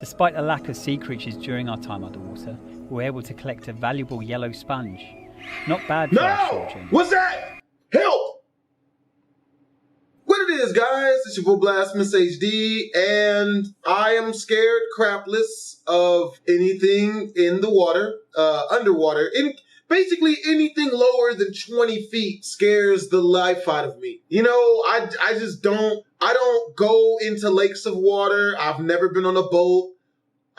Despite a lack of sea creatures during our time underwater, we were able to collect a valuable yellow sponge. Not bad for our short journey. What's that? Help! What it is, guys? It's your boy Blastphamoushd, and I am scared crapless of anything in the water, underwater. Basically, anything lower than 20 feet scares the life out of me. You know, I just don't go into lakes of water. I've never been on a boat.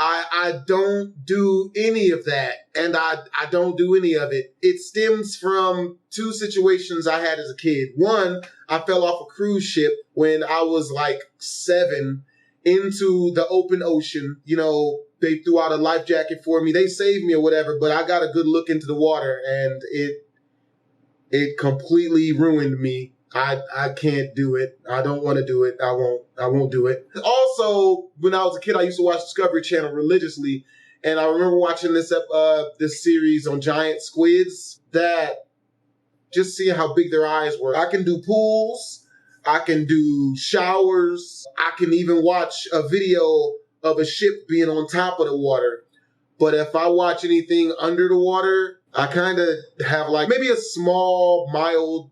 I don't do any of that, and I don't do any of it. It stems from two situations I had as a kid. One, I fell off a cruise ship when I was like 7 into the open ocean. You know, they threw out a life jacket for me. They saved me or whatever, but I got a good look into the water, and it completely ruined me. I can't do it. I don't want to do it. I won't do it. Also, when I was a kid, I used to watch Discovery Channel religiously, and I remember watching this series on giant squids that just seeing how big their eyes were. I can do pools. I can do showers. I can even watch a video of a ship being on top of the water. But if I watch anything under the water, I kind of have like maybe a small, mild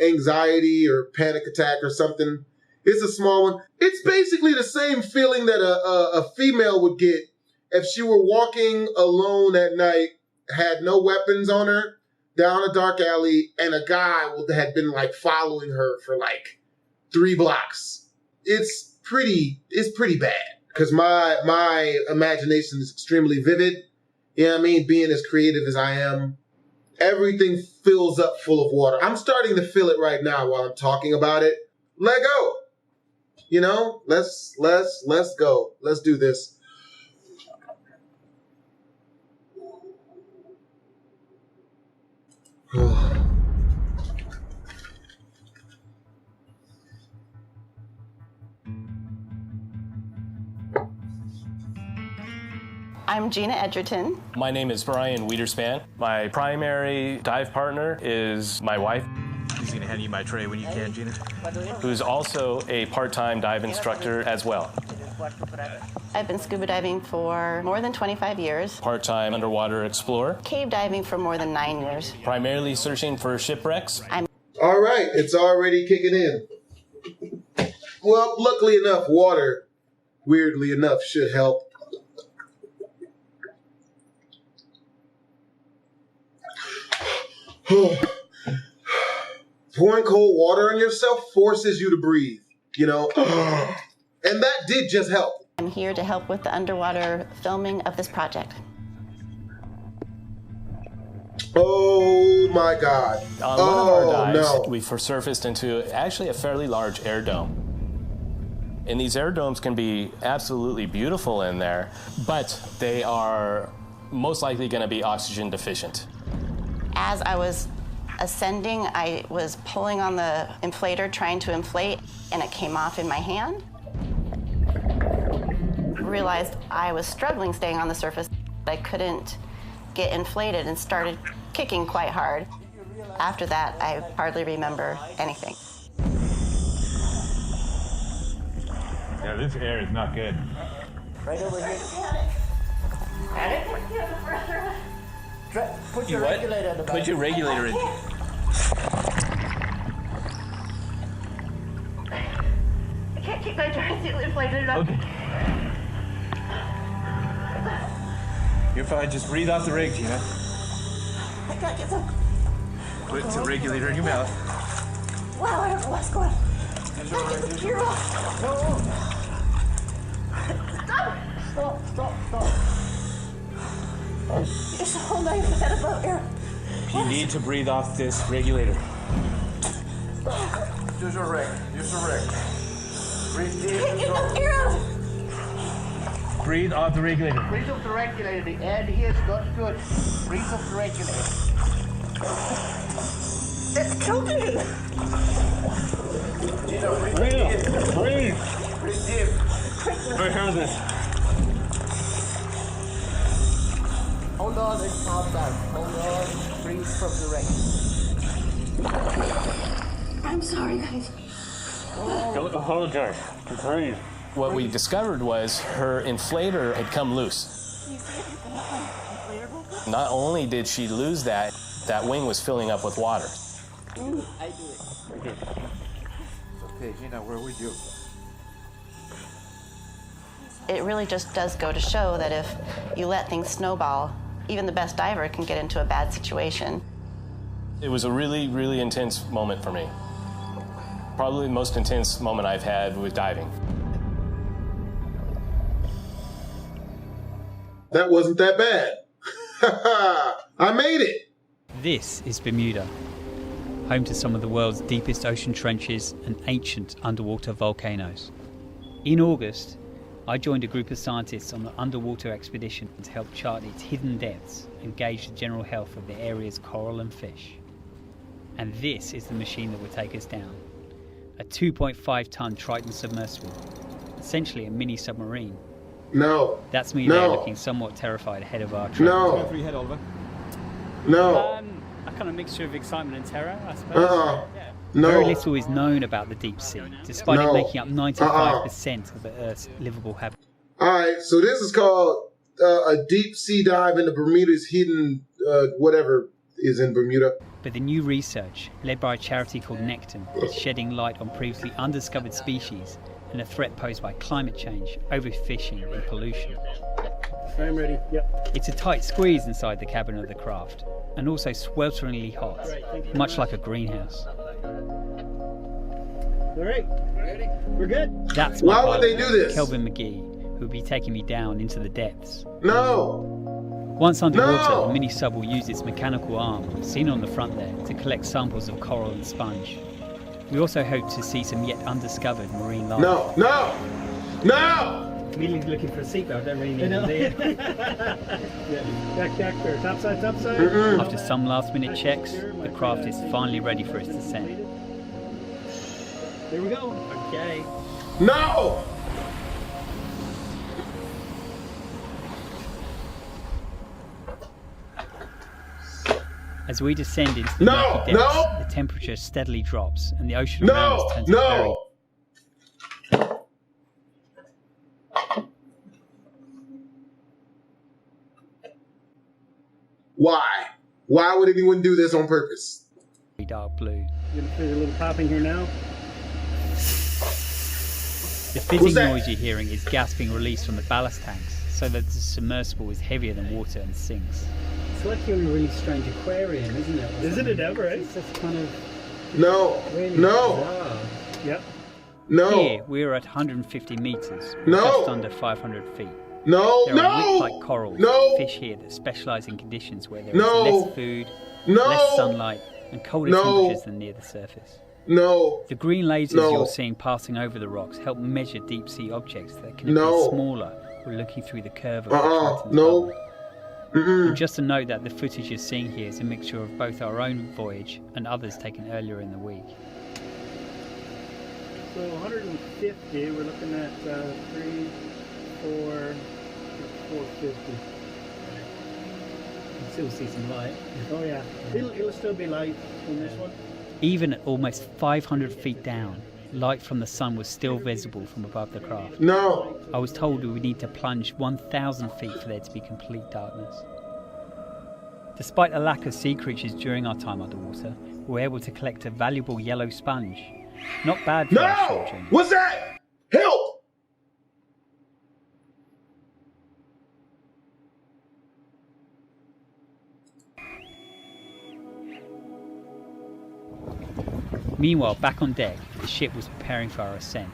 anxiety or panic attack or something. It's a small one. It's basically the same feeling that a female would get if she were walking alone at night, had no weapons on her, down a dark alley, and a guy had been like following her for like 3 blocks. It's pretty bad because my imagination is extremely vivid. You know what I mean? Being as creative as I am, everything fills up full of water. I'm starting to feel it right now while I'm talking about it. Let go. You know, let's go. Let's do this. I'm Gina Edgerton. My name is Brian Wiederspan. My primary dive partner is my wife. He's going to hand you my tray when you can, Gina. Who's also a part-time dive instructor as well. I've been scuba diving for more than 25 years. Part-time underwater explorer. Cave diving for more than 9 years. Primarily searching for shipwrecks. All right, it's already kicking in. Well, luckily enough, water, weirdly enough, should help. Pouring cold water on yourself forces you to breathe, you know? And that did just help. I'm here to help with the underwater filming of this project. Oh my God. On one of our dives, we surfaced into actually a fairly large air dome. And these air domes can be absolutely beautiful in there, but they are most likely going to be oxygen deficient. As I was ascending, I was pulling on the inflator, trying to inflate, and it came off in my hand. Realized I was struggling staying on the surface. I couldn't get inflated and started kicking quite hard. After that, I hardly remember anything. Yeah, this air is not good. Right over here. Got it? Put your regulator in the back. Put your regulator in. I can't keep my joystick inflated enough. Okay. You're fine. Just breathe off the rig, Gina. I can't get some. Put the regulator in your mouth. Wow, I don't know what's going on. I can't get the gear off. No. Stop. You're so hold my head above air. You need to breathe off this regulator. Use your rig. Breathe deep. Can't get enough air out. Breathe off the regulator. Breathe off the regulator. The air here is not good. Breathe off the regulator. It's choking you. Breathe. Breathe deep. Where how's this? Hold on and calm down. Hold on. Breathe from the regulator. I'm sorry, guys. Don't apologize. Just breathe. What we discovered was her inflator had come loose. Not only did she lose that wing was filling up with water. Okay, Gina, where were you? It really just does go to show that if you let things snowball, even the best diver can get into a bad situation. It was a really, really intense moment for me. Probably the most intense moment I've had with diving. That wasn't that bad. I made it. This is Bermuda, home to some of the world's deepest ocean trenches and ancient underwater volcanoes. In August, I joined a group of scientists on an underwater expedition to help chart its hidden depths and gauge the general health of the area's coral and fish. And this is the machine that will take us down. A 2.5-ton Triton submersible, essentially a mini submarine. No. That's me there looking somewhat terrified ahead of our trip. No. For your head, Oliver. No. A kind of mixture of excitement and terror, I suppose. Yeah. No. Very little is known about the deep sea, despite it making up 95% of the Earth's livable habitat. Alright, so this is called a deep sea dive into Bermuda's hidden, whatever is in Bermuda. But the new research, led by a charity called Necton, is shedding light on previously undiscovered species and a threat posed by climate change, overfishing and pollution. I'm ready. Yep. It's a tight squeeze inside the cabin of the craft, and also swelteringly hot, much like a greenhouse. All right. Ready? We're good. That's my Why would they do this? Kelvin McGee, who will be taking me down into the depths. No. Once underwater, No. the mini sub will use its mechanical arm, seen on the front there, to collect samples of coral and sponge. We also hope to see some yet undiscovered marine life. No. No. No. Immediately looking for a seatbelt, don't really need it. Back there. Topside. After some last-minute checks, the craft is finally ready for its descent. Here we go. Okay. No. As we descend into the murky depths, the temperature steadily drops and the ocean around us turns very... Why? Why would anyone do this on purpose? dark blue. There's a little popping here now. The fizzing noise you're hearing is gas being released from the ballast tanks, so that the submersible is heavier than water and sinks. It's like you're in a really strange aquarium, isn't it? Isn't it ever, eh? It's just kind of really bizarre. Yep. Here, we're at 150 meters, just under 500 feet. There are whip-like corals, fish here that specialize in conditions where there is less food, less sunlight, and colder temperatures than near the surface. The green lasers you're seeing passing over the rocks help measure deep-sea objects that can appear smaller when looking through the curve of the Triton's bubble. And just to note that the footage you're seeing here is a mixture of both our own voyage and others taken earlier in the week. So 150, we're looking at 3, 4, 450. You can still see some light. Oh yeah, it'll still be light in this one. Even at almost 500 feet down, light from the sun was still visible from above the craft. I was told we would need to plunge 1,000 feet for there to be complete darkness. Despite a lack of sea creatures during our time underwater, we were able to collect a valuable yellow sponge. Not bad for our short journey. What's that? Help! Meanwhile, back on deck, the ship was preparing for our ascent.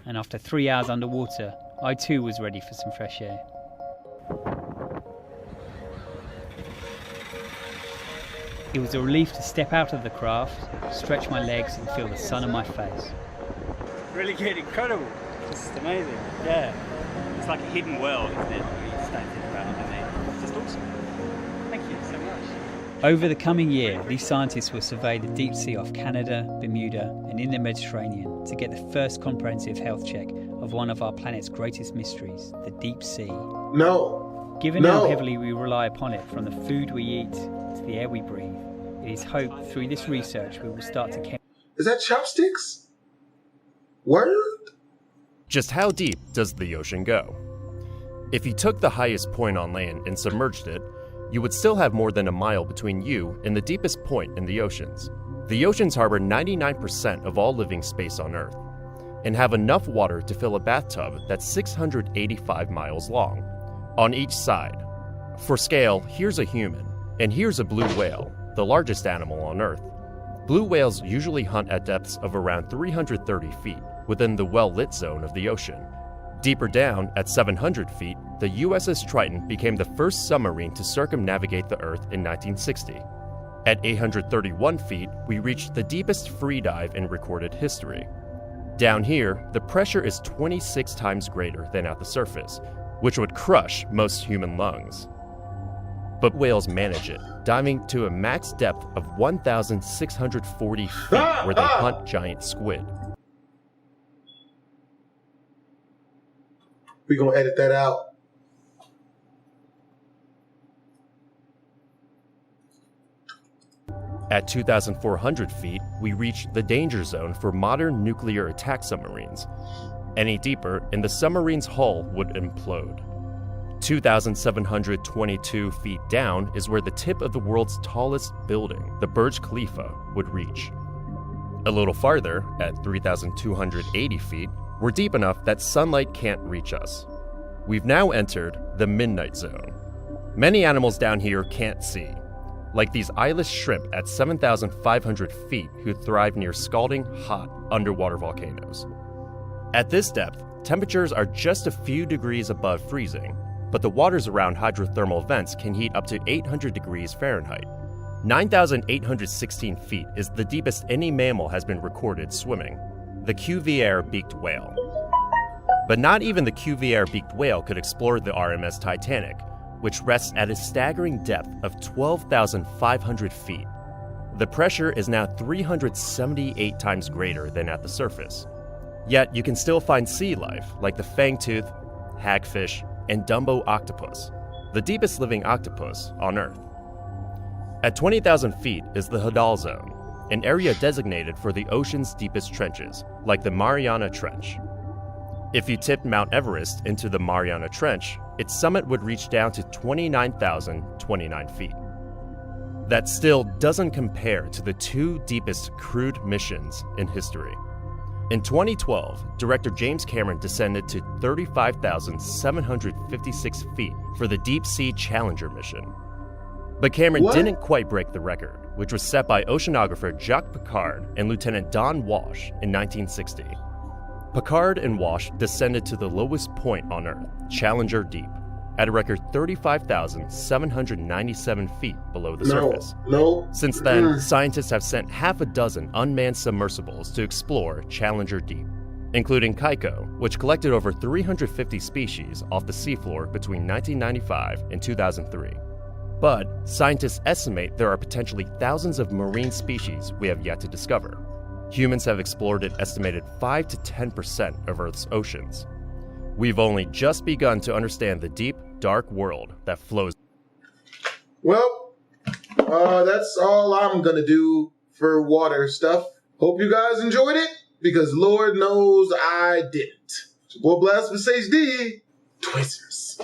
And after 3 hours underwater, I too was ready for some fresh air. It was a relief to step out of the craft, stretch my legs and feel the sun on my face. Really good, incredible. This is amazing. Yeah. It's like a hidden world, isn't it? You just don't think about it, it's just awesome. Thank you so much. Over the coming year, these scientists will survey the deep sea off Canada, Bermuda and in the Mediterranean to get the first comprehensive health check of one of our planet's greatest mysteries, the deep sea. Given how heavily we rely upon it, from the food we eat to the air we breathe, it is hoped through this research we will start to... Is that chopsticks? Word? Just how deep does the ocean go? If you took the highest point on land and submerged it, you would still have more than a mile between you and the deepest point in the oceans. The oceans harbor 99% of all living space on Earth, and have enough water to fill a bathtub that's 685 miles long, on each side. For scale, here's a human, and here's a blue whale, the largest animal on Earth. Blue whales usually hunt at depths of around 330 feet, within the well-lit zone of the ocean. Deeper down, at 700 feet, the USS Triton became the first submarine to circumnavigate the Earth in 1960. At 831 feet, we reached the deepest free dive in recorded history. Down here, the pressure is 26 times greater than at the surface, which would crush most human lungs. But whales manage it, diving to a max depth of 1,640 feet where they hunt giant squid. We're going to edit that out. At 2,400 feet, we reach the danger zone for modern nuclear attack submarines. Any deeper, and the submarine's hull would implode. 2,722 feet down is where the tip of the world's tallest building, the Burj Khalifa, would reach. A little farther, at 3,280 feet, we're deep enough that sunlight can't reach us. We've now entered the midnight zone. Many animals down here can't see, like these eyeless shrimp at 7,500 feet who thrive near scalding hot underwater volcanoes. At this depth, temperatures are just a few degrees above freezing, but the waters around hydrothermal vents can heat up to 800 degrees Fahrenheit. 9,816 feet is the deepest any mammal has been recorded swimming, the Cuvier-beaked whale. But not even the Cuvier-beaked whale could explore the RMS Titanic, which rests at a staggering depth of 12,500 feet. The pressure is now 378 times greater than at the surface. Yet you can still find sea life like the fangtooth, hagfish, and Dumbo octopus, the deepest living octopus on Earth. At 20,000 feet is the Hadal Zone, an area designated for the ocean's deepest trenches, like the Mariana Trench. If you tipped Mount Everest into the Mariana Trench, its summit would reach down to 29,029 feet. That still doesn't compare to the two deepest crewed missions in history. In 2012, director James Cameron descended to 35,756 feet for the Deep Sea Challenger mission. But Cameron didn't quite break the record, which was set by oceanographer Jacques Piccard and Lieutenant Don Walsh in 1960. Piccard and Walsh descended to the lowest point on Earth, Challenger Deep, at a record 35,797 feet below the surface. Since then, scientists have sent half a dozen unmanned submersibles to explore Challenger Deep, including Kaiko, which collected over 350 species off the seafloor between 1995 and 2003. But scientists estimate there are potentially thousands of marine species we have yet to discover. Humans have explored an estimated 5 to 10% of Earth's oceans. We've only just begun to understand the deep, dark world that flows. Well, that's all I'm going to do for water stuff. Hope you guys enjoyed it, because Lord knows I didn't. Well, Blastphamoushd, Twizzers.